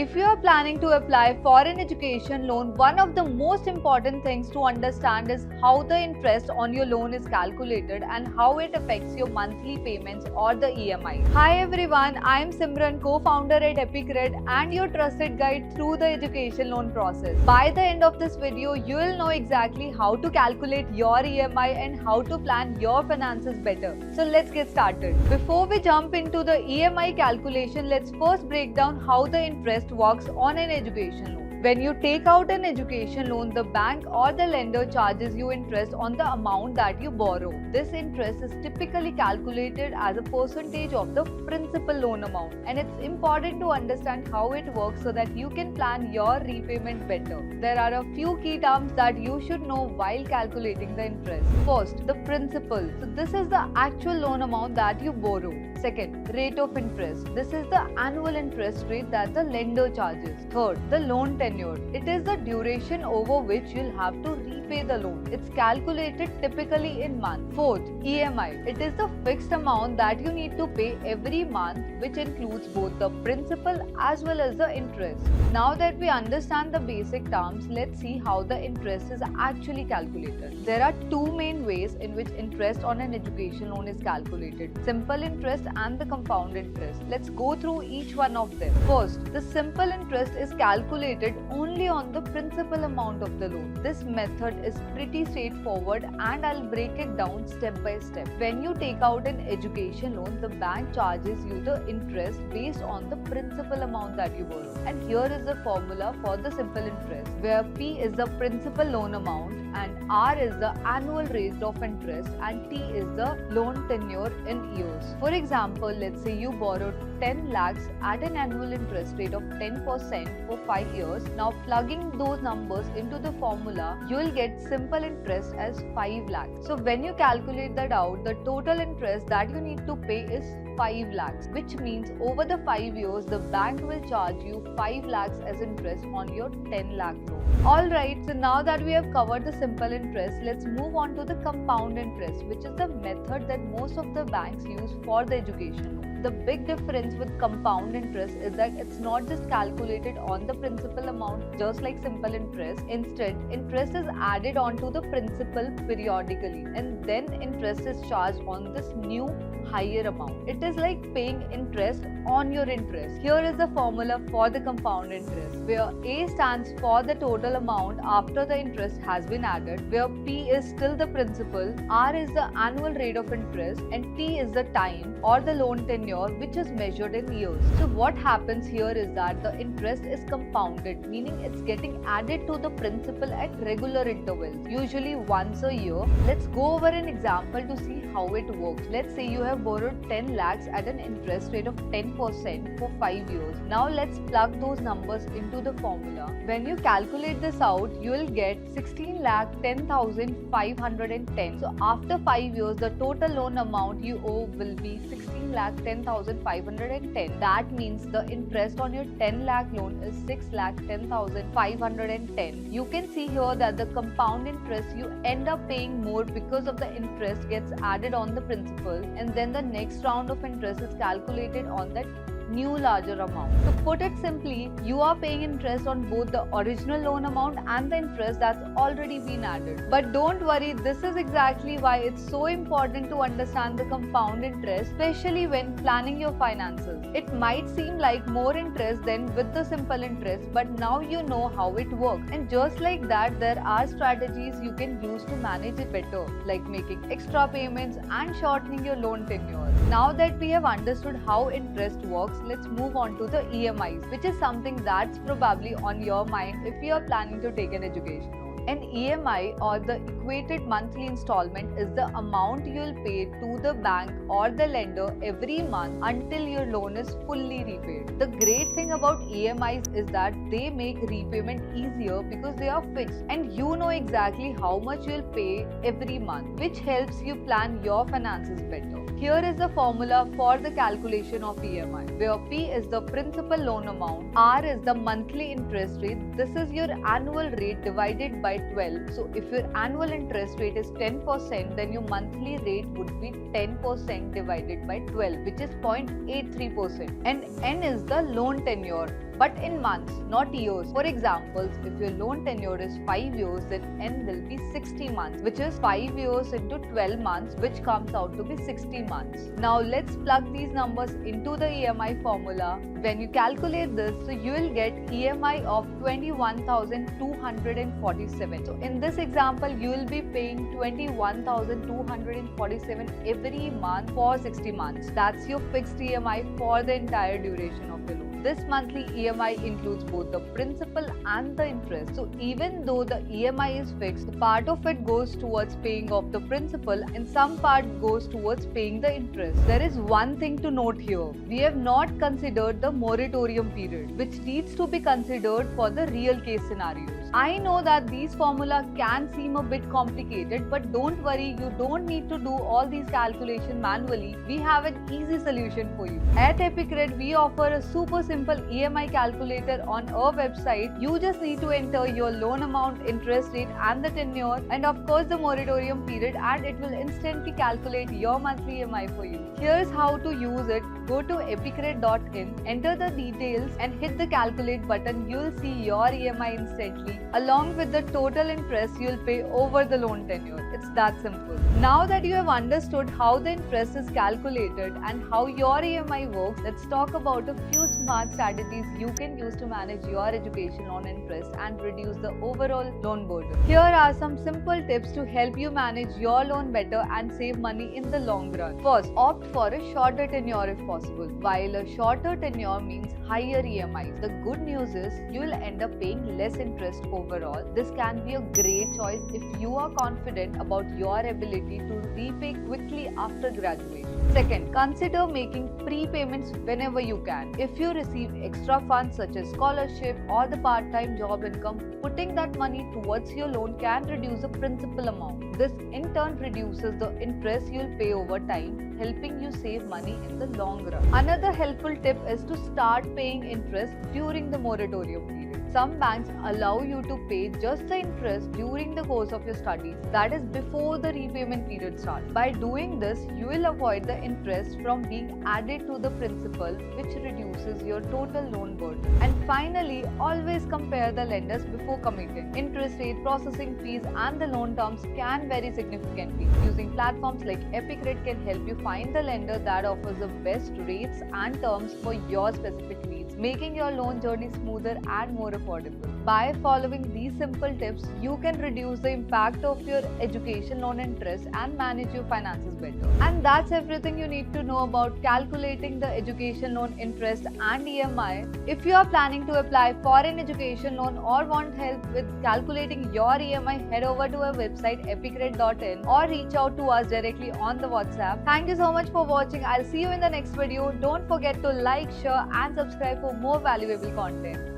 If you are planning to apply for an education loan, one of the most important things to understand is how the interest on your loan is calculated and how it affects your monthly payments or the EMI. Hi everyone, I am Simran, co-founder at EpicRed and your trusted guide through the education loan process. By the end of this video, you will know exactly how to calculate your EMI and how to plan your finances better. So let's get started. Before we jump into the EMI calculation, let's first break down how the interest works on an education loan. When you take out an education loan, the bank or the lender charges you interest on the amount that you borrow. This interest is typically calculated as a percentage of the principal loan amount, and it's important to understand how it works so that you can plan your repayment better. There are a few key terms that you should know while calculating the interest. First, the principal. So this is the actual loan amount that you borrow. Second, rate of interest. This is the annual interest rate that the lender charges. Third, the loan tenure. It is the duration over which you'll have to repay the loan. It's calculated typically in months. Fourth, EMI. It is the fixed amount that you need to pay every month, which includes both the principal as well as the interest. Now that we understand the basic terms, let's see how the interest is actually calculated. There are two main ways in which interest on an education loan is calculated: simple interest and the compound interest. Let's go through each one of them. First, the simple interest is calculated only on the principal amount of the loan. This method is pretty straightforward and I'll break it down step by step. When you take out an education loan, the bank charges you the interest based on the principal amount that you borrow. And here is the formula for the simple interest, where P is the principal loan amount and R is the annual rate of interest and T is the loan tenure in years. For example, let's say you borrowed 10 lakhs at an annual interest rate of 10% for 5 years. Now plugging those numbers into the formula, you will get simple interest as 5 lakhs. So when you calculate that out, the total interest that you need to pay is 5 lakhs, which means over the 5 years, the bank will charge you 5 lakhs as interest on your 10 lakh loan. Alright, so now that we have covered the simple interest, let's move on to the compound interest, which is the method that most of the banks use for the education loan. The big difference with compound interest is that it's not just calculated on the principal amount just like simple interest. Instead, interest is added onto the principal periodically and then interest is charged on this new higher amount. It is like paying interest on your interest. Here is the formula for the compound interest, where A stands for the total amount after the interest has been added, where P is still the principal, R is the annual rate of interest, and T is the time or the loan tenure, which is measured in years. So what happens here is that the interest is compounded, meaning it's getting added to the principal at regular intervals, usually once a year. Let's go over an example to see how it works. Let's say you have borrowed 10 lakhs at an interest rate of 10% for 5 years. Now let's plug those numbers into the formula. When you calculate this out, you will get 16 lakh 10,510. So after 5 years, the total loan amount you owe will be 16 lakh 10,510. That means the interest on your 10 lakh loan is 6 lakh 10,510. You can see here that the compound interest, you end up paying more because of the interest gets added on the principal, and then the next round of interest is calculated on that new larger amount. To put it simply, you are paying interest on both the original loan amount and the interest that's already been added. But don't worry, this is exactly why it's so important to understand the compound interest, especially when planning your finances. It might seem like more interest than with the simple interest, but now you know how it works. And just like that, there are strategies you can use to manage it better, like making extra payments and shortening your loan tenure. Now that we have understood how interest works, let's move on to the EMIs, which is something that's probably on your mind if you are planning to take an education loan. An EMI, or the equated monthly installment, is the amount you'll pay to the bank or the lender every month until your loan is fully repaid. The great thing about EMIs is that they make repayment easier because they are fixed and you know exactly how much you'll pay every month, which helps you plan your finances better. Here is the formula for the calculation of EMI, where P is the principal loan amount, R is the monthly interest rate. This is your annual rate divided by 12. So if your annual interest rate is 10%, then your monthly rate would be 10% divided by 12, which is 0.83%. And N is the loan tenure. but in months, not years. For example, if your loan tenure is 5 years, then N will be 60 months, which is 5 years into 12 months, which comes out to be 60 months. Now let's plug these numbers into the EMI formula. When you calculate this, so you will get EMI of 21,247. So in this example, you will be paying 21,247 every month for 60 months. That's your fixed EMI for the entire duration of your loan. This monthly EMI includes both the principal and the interest. So even though the EMI is fixed, part of it goes towards paying off the principal and some part goes towards paying the interest. There is one thing to note here. We have not considered the moratorium period, which needs to be considered for the real case scenarios. I know that these formula can seem a bit complicated, but don't worry, you don't need to do all these calculations manually. We have an easy solution for you. At Epicred, we offer a super simple EMI calculator on our website. You just need to enter your loan amount, interest rate and the tenure and of course the moratorium period, and it will instantly calculate your monthly EMI for you. Here's how to use it. Go to epicred.in, enter the details and hit the calculate button. You'll see your EMI instantly along with the total interest you'll pay over the loan tenure. It's that simple. Now that you have understood how the interest is calculated and how your EMI works, let's talk about a few smart strategies you can use to manage your education loan interest and reduce the overall loan burden. Here are some simple tips to help you manage your loan better and save money in the long run. First, opt for a shorter tenure if possible. While a shorter tenure means higher EMIs, the good news is you will end up paying less interest overall. This can be a great choice if you are confident about your ability to repay quickly after graduation. Second, consider making prepayments whenever you can. If you receive extra funds such as scholarship or the part-time job income, putting that money towards your loan can reduce the principal amount. This in turn reduces the interest you'll pay over time, helping you save money in the long run. Another helpful tip is to start paying interest during the moratorium period. Some banks allow you to pay just the interest during the course of your studies, that is before the repayment period starts. By doing this, you will avoid the interest from being added to the principal, which reduces your total loan burden. And finally, always compare the lenders before committing. Interest rate, processing fees and the loan terms can vary significantly. Using platforms like Epicred can help you find the lender that offers the best rates and terms for your specific needs, making your loan journey smoother and more affordable. By following these simple tips, you can reduce the impact of your education loan interest and manage your finances better. And that's everything you need to know about calculating the education loan interest and EMI. If you are planning to apply for an education loan or want help with calculating your EMI, head over to our website epicred.in or reach out to us directly on the WhatsApp. Thank you so much for watching. I'll see you in the next video. Don't forget to like, share and subscribe for more valuable content.